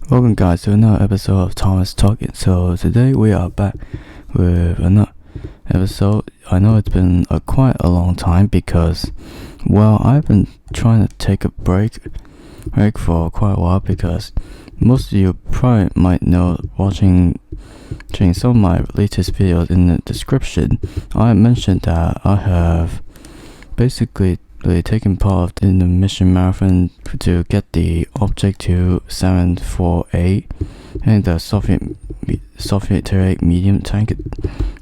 Welcome guys to another episode of Thomas Talking. So today we are back with another episode. I know it's been quite a long time because, well, I've been trying to take a break for quite a while because most of you probably might know watching some of my latest videos in the description. I mentioned that I have basically taken part in the mission marathon to get the object to 748 and the Soviet medium tank,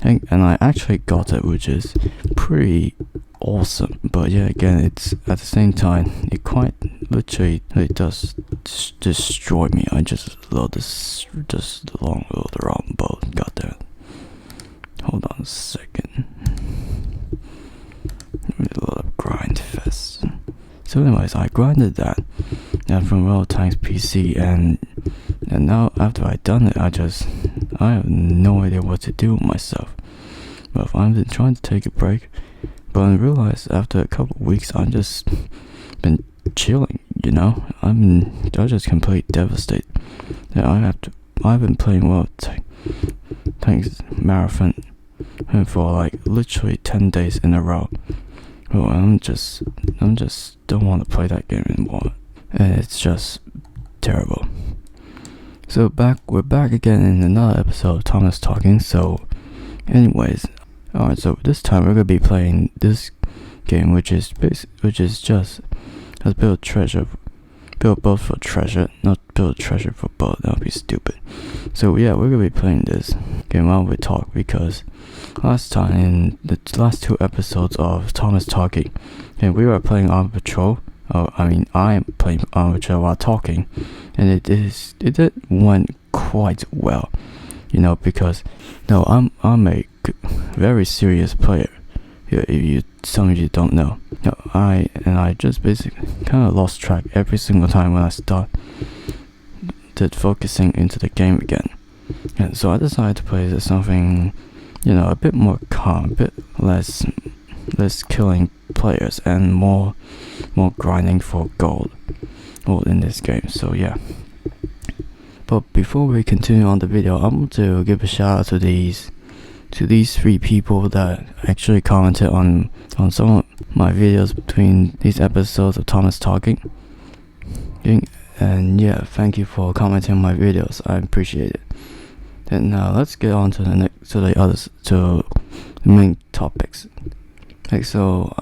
and I actually got it, which is pretty awesome. But yeah, again, it's at the same time it quite literally does destroy me. I just love this long round boat. Got that. Hold on a second. A lot of grind fest. So anyways, I grinded that from World Tanks PC, and now after I done it, I have no idea what to do with myself. But I've been trying to take a break, but I realized after a couple of weeks I've just been chilling, I just completely devastated. I've been playing World Tanks Marathon for like literally 10 days in a row. Well, I'm just don't want to play that game anymore, and it's just terrible. So we're back again in another episode of Thomas Talking. So, anyways, alright. So this time we're gonna be playing this game, which is just has built both for treasure, not build treasure for both. That would be stupid. So yeah, we're gonna be playing this game while we talk, because last time in the last two episodes of Thomas Talking, and we were playing Armor Patrol. I'm playing Armor Patrol while talking, and it went quite well, because I'm a very serious player. If some of you don't know, I just basically kind of lost track every single time when I started focusing into the game again, and so I decided to play something, a bit more calm, a bit less killing players, and more grinding for gold in this game. So yeah. But before we continue on the video, I want to give a shout out to these three people that actually commented on some of my videos between these episodes of Thomas Talking. And yeah, thank you for commenting on my videos. I appreciate it. And now let's get on to the main topics. So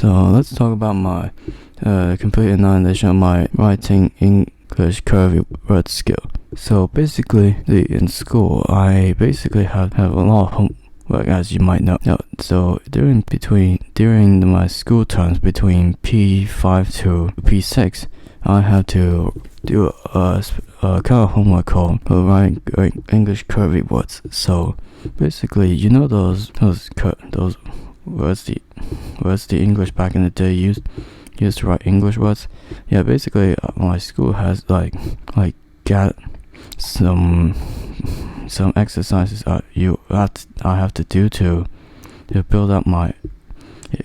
let's talk about my complete annihilation of my writing English cursive word skill. So basically, in school, I basically have a lot of homework, as you might know. So during my school terms between P5 to P6, I have to do a kind of homework called writing English cursive words. So basically, those words the English back in the day used to write English words. Yeah, basically my school has got some exercises I have to do to build up my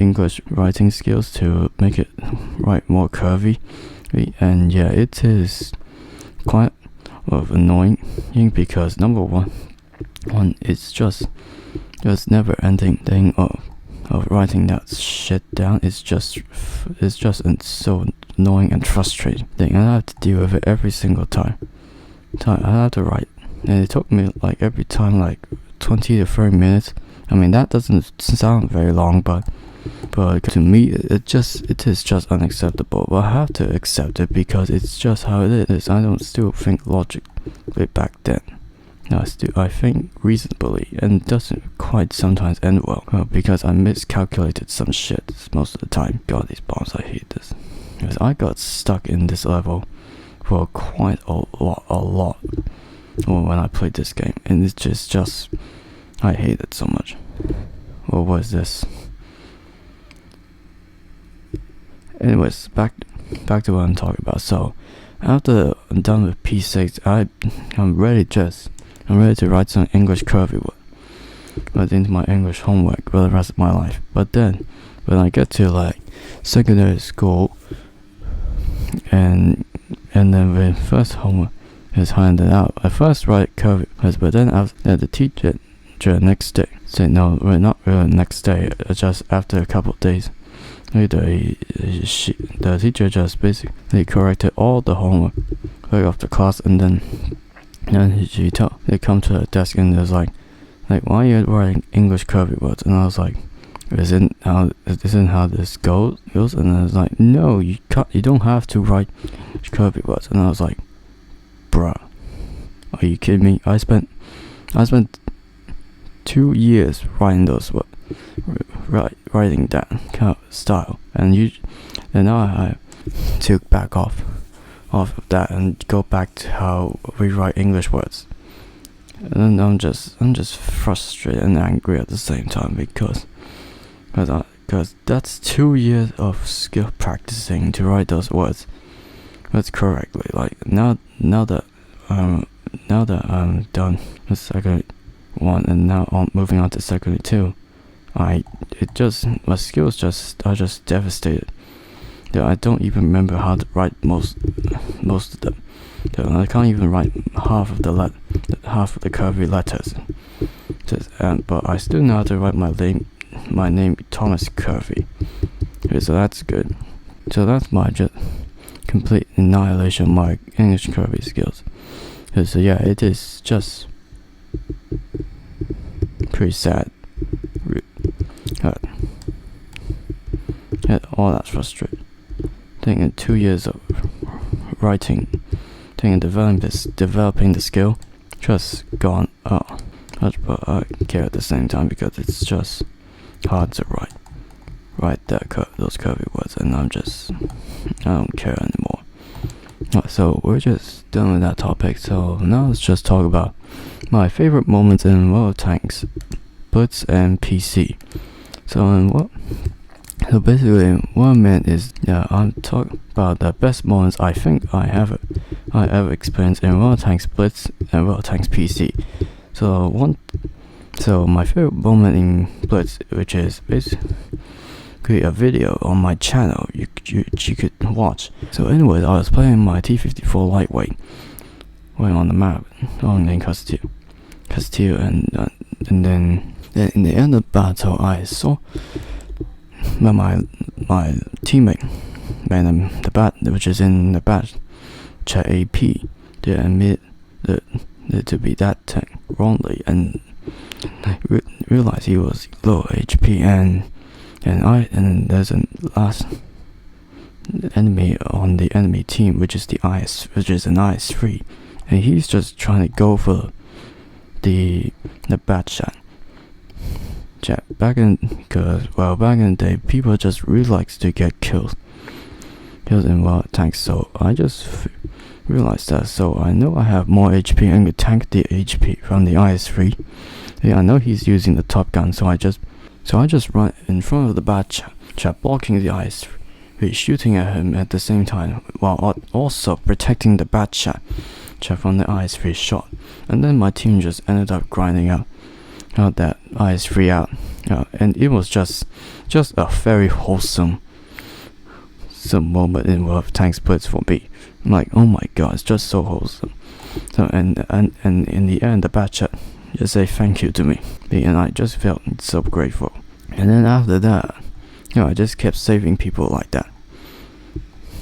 English writing skills to make it write more curvy. And yeah, it is quite annoying because number one, it's just never ending thing of writing that shit down. It's just so annoying and frustrating thing, and I have to deal with it every single time I have to write, and it took me every time 20 to 30 minutes. I mean, that doesn't sound very long, but to me it is just unacceptable. But I have to accept it because it's just how it is. I don't still think logically back then. No, I think reasonably, and it doesn't quite sometimes end well, because I miscalculated some shit most of the time. God, these bombs, I hate this. Because I got stuck in this level for quite a lot when I played this game, and it's just I hate it so much. What was this? Anyways, back to what I'm talking about. So after I'm done with P6, I'm ready to write some English cursive word into my English homework for the rest of my life. But then when I get to secondary school, and then the first homework is handed out. I first write curvy words, but then after the teacher next day said no, we're not really next day, just after a couple of days. Later, the teacher just basically corrected all the homework of the class, and then they come to the desk and there's like, why are you writing English curvy words? And I was like, isn't how this goes? And I was like, no, you don't have to write curvy words. And I was like, bruh, are you kidding me? I spent 2 years writing those words, writing that kind of style, and now I took back off of that and go back to how we write English words. And I'm just frustrated and angry at the same time because that's 2 years of skill practicing to write those words correctly. Like now that I'm done with second one and now I'm moving on to secondary 2, my skills are just devastated. Yeah, I don't even remember how to write most of them. I can't even write half of the curvy letters. But I still know how to write my name Thomas Curvy. Okay, so that's good. So that's my just complete annihilation of my English curvy skills. So yeah, it is just pretty sad. All that's frustrating. Taking 2 years of writing, developing the skill, just gone. But I care at the same time because it's just hard to write those curvy words, and I don't care anymore. So we're just done with that topic. So now let's just talk about my favorite moments in World of Tanks, Blitz, and PC. So basically what I meant is, I'm talking about the best moments I think I ever experienced in World of Tanks Blitz and World of Tanks PC. So my favorite moment in Blitz, which is basically a video on my channel you could watch. So anyways, I was playing my T-54 lightweight going on the map on Eng Cursive, and then in the end of the battle I saw my teammate which is in the batch chat AP, they admit to be that tank wrongly, and I realized he was low HP, and there's a last enemy on the enemy team, which is an IS-3, and he's just trying to go for the bad chat. Back in the day, people just really likes to get kills in World of Tanks. So I just realized that. So I know I have more HP and can tank the HP from the IS-3. Yeah, I know he's using the top gun, so I just run in front of the bad chat, blocking the IS-3, shooting at him at the same time, while also protecting the bad chat from the IS-3 shot. And then my team just ended up grinding out that IS-3 out, and it was just a very wholesome moment in World of Tanks Blitz for me. I'm like, oh my god, it's just so wholesome. So and in the end, the bad chat just say thank you to me, and I just felt so grateful. And then after that, I just kept saving people like that.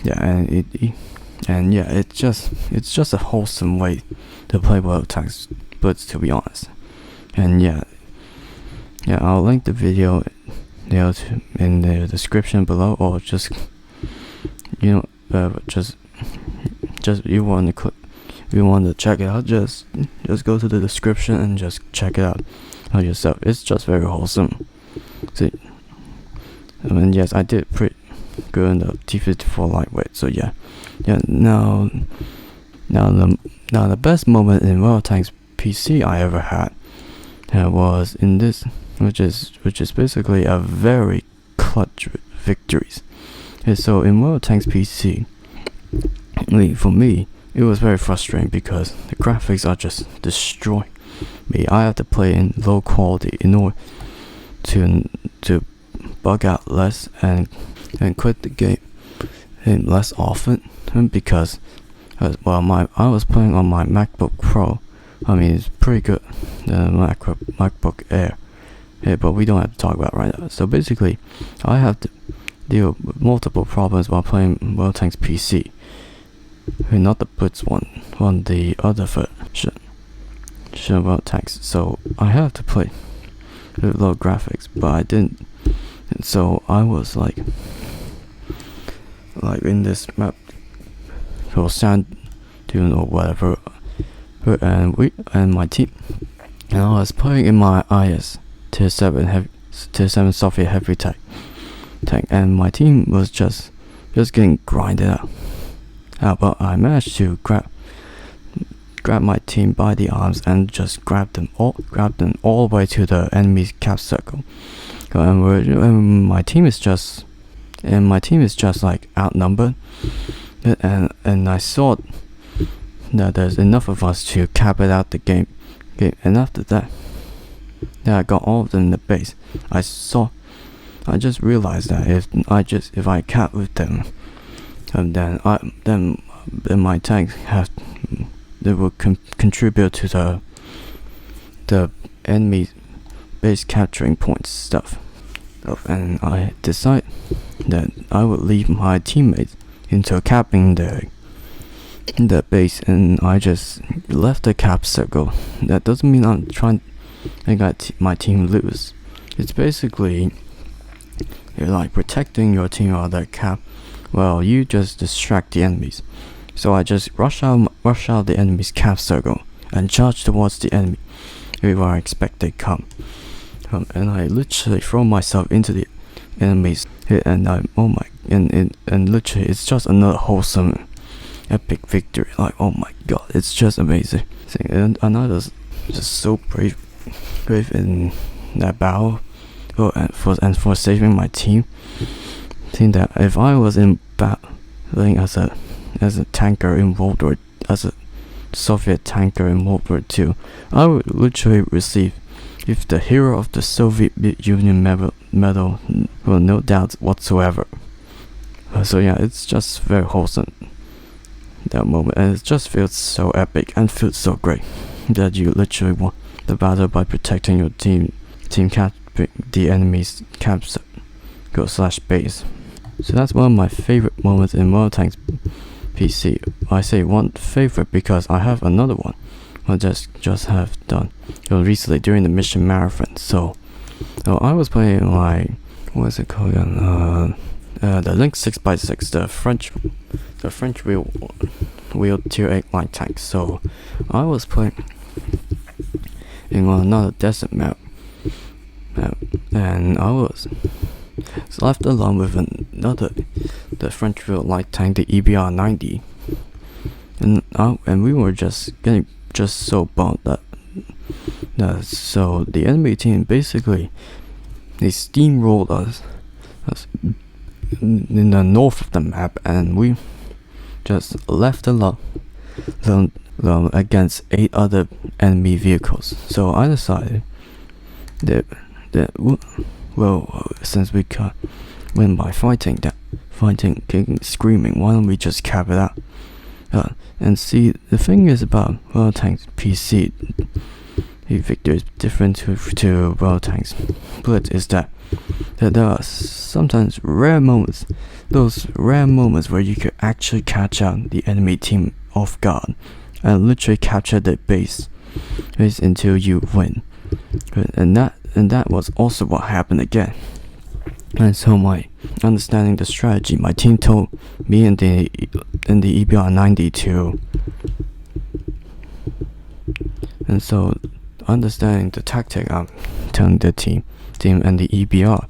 Yeah, it's just a wholesome way to play World of Tanks Blitz, to be honest. And I'll link the video in the description below, or just you want to check it out, just go to the description and just check it out yourself. It's just very wholesome. So yes, I did pretty good in the T-54 lightweight. So now the best moment in World of Tanks PC I ever had was in this, which is basically a very clutch victories. So in World of Tanks PC, for me, it was very frustrating because the graphics are just destroying me. I have to play in low quality in order to bug out less and quit the game less often, because I was playing on my MacBook Pro. I mean, it's pretty good, the MacBook Air. Yeah, but we don't have to talk about it right now. So basically, I have to deal with multiple problems while playing World Tanks PC. Not the Blitz one, the other version of World Tanks. So I have to play with low graphics, but I didn't. And so I was like in this map or sand dune or whatever, and my team, and I was playing in my IS tier 7 Soviet heavy tank, and my team was just getting grinded out. But I managed to grab my team by the arms and just grab them all the way to the enemy's cap circle. And my team is just like outnumbered, and I saw that there's enough of us to cap it out the game. And after that I got all of them in the base. I just realized that if I cap with them, then my tanks they will contribute to the enemy base capturing points stuff. And I decided that I would leave my teammates into capping the base, and I just left the cap circle. That doesn't mean I'm trying to make my team lose. It's basically you're like protecting your team out of that cap. Well, you just distract the enemies. So I just rush out the enemy's cap circle and charge towards the enemy where I expect they come. And I literally throw myself into the enemies, and literally it's just another wholesome, epic victory. Like, oh my god, it's just amazing. And I was just so brave in that battle, for saving my team. Think that if I was in battling as a tanker in World War, as a Soviet tanker in World War II, I would literally receive the Hero of the Soviet Union medal, well, no doubts whatsoever. So yeah, it's just very wholesome, that moment, and it just feels so epic and feels so great that you literally won the battle by protecting your team capturing the enemy's cap / base. So that's one of my favorite moments in World Tanks PC. I say one favorite because I have another one I just have done recently during the mission marathon. So I was playing what's it called again? The Link 6x6, the French wheel tier 8 light tank. So I was playing in another desert map, and I was left alone with the French wheel light tank, the EBR 90, and we were just getting so bummed that so the enemy team basically they steamrolled us in the north of the map, and we just left alone against 8 other enemy vehicles. So I decided that since we can't win by fighting, kicking, screaming, why don't we just cap it out? And see, the thing is about World Tanks PC, the victory is different to World Tanks Blitz, is that there are sometimes those rare moments where you could actually catch out the enemy team off guard and literally capture their base until you win. And that was also what happened again. And so my understanding the strategy, my team told me in the EBR 90 to, and so understanding the tactic, I'm telling the team and the EBR,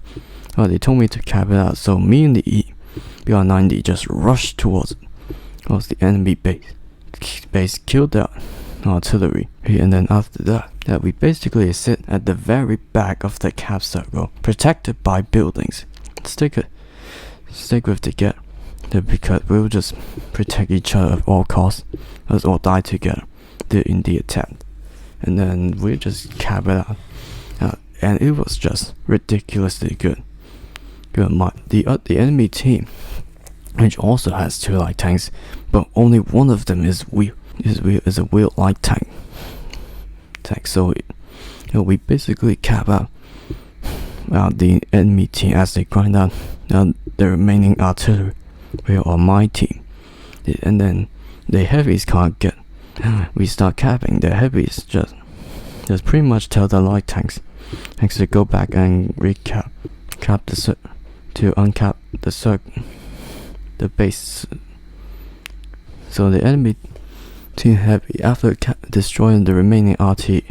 they told me to cap it out. So me and the EBR 90 just rushed towards the enemy base, killed the artillery, and then after that we basically sit at the very back of the cap circle, protected by buildings. Stick with together, because we'll just protect each other at all costs, us all die together in the attempt, and then we just cap it out, and it was just ridiculously good. The enemy team which also has 2 light tanks, but only one of them is a wheel light tank. So we basically cap out the enemy team as they grind out the remaining artillery on my team, and then the heavies can't get. We start capping the heavies. Just pretty much tell the light tanks to go back and cap to uncap the base. So the enemy team heavy, after destroying the remaining RT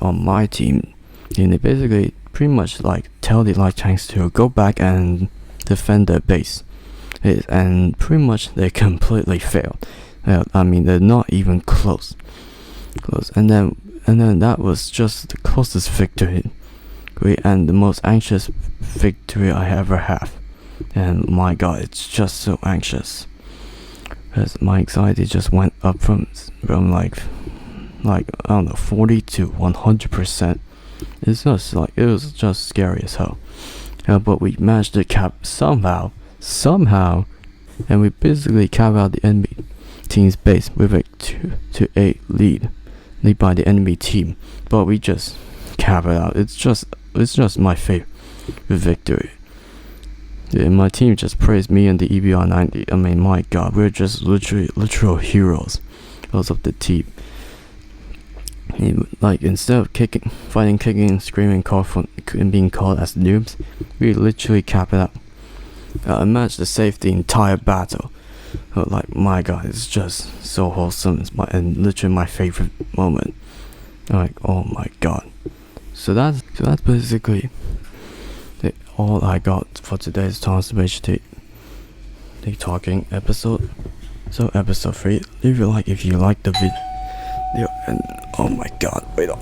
on my team, and they basically pretty much like tell the light tanks to go back and defend their base, and pretty much they completely failed. I mean, they're not even close, and then that was just the closest victory and the most anxious victory I ever have. And my god, it's just so anxious, because my anxiety just went up from like I don't know, 40 to 100%. It's just like, it was just scary as hell. But we managed to cap somehow, and we basically cap out the enemy team's base with a 2-8 lead by the enemy team. But we just cap it out. It's just my favorite victory. And my team just praised me and the EBR 90. I mean, my god, we're just literal heroes of the team. Like, instead of fighting, kicking, screaming, and being called as noobs, we literally cap it up. I managed to save the entire battle. Like, my god, it's just so wholesome. And literally my favorite moment. Like, oh my god. So that's basically all I got for today's ThomasTubeHD talking episode. So episode 3. Leave a like if you like the video, and oh my god, wait up.